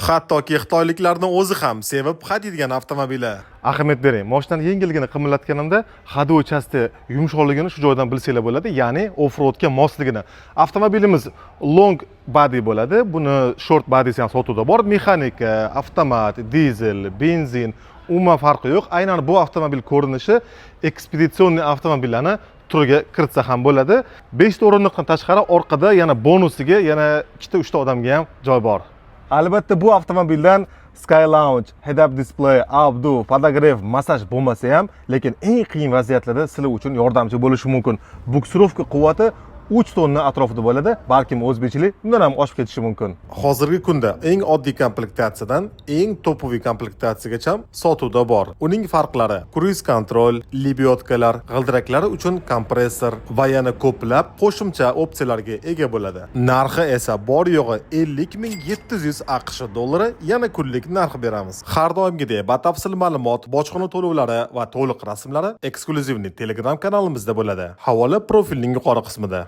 Hattoki xitoyliklarning o'zi ham sevib hadiydigan avtomobili. Ahamiyat bering. Mashinaning yengilligini qimmatlatganimda haydovchasi yumshoqligini shu joydan bilsanglar bo'ladi, ya'ni off-roadga mosligini. Avtomobilimiz long body bo'ladi. Buni short bodysi ham sotuvda bor. Mexanika, avtomat, dizel, benzin umuman farqi yo'q. Aynan bu avtomobil ko'rinishi ekspeditsionniy avtomobillarni turiga kiritsa ham bo'ladi. 5 ta o'rindiqdan tashqari orqada yana bonusiga yana 2-3 ta odamga ham joy bor. Albatta bu avtomobildan Sky Lounge, head-up display, outdo, podogref, massaj bo'lmasa ham, lekin eng qiyin vaziyatlarda sizlar uchun yordamchi bo'lishi mumkin. Buksirovka quvvati 3 tonna atrofida bo'ladi, balkim o'zbekchilik bundan ham oshib ketishi mumkin. Hozirgi kunda eng oddiy komplektatsiyadan eng topoviy komplektatsiyagacha sotuvda bor. Uning farqlari: cruise control, libyotkalar, g'ildiraklari uchun kompressor va yana ko'plab qo'shimcha opsiyalarga ega bo'ladi. Narxi esa bor yo'g'i 50.700 AQSh dollari, yana kunlik narx beramiz. Har doimgidek batafsil ma'lumot, bojxona to'lovlari va to'liq rasmlari eksklyuzivniy Telegram kanalimizda bo'ladi. Havola profilning yuqori qismida.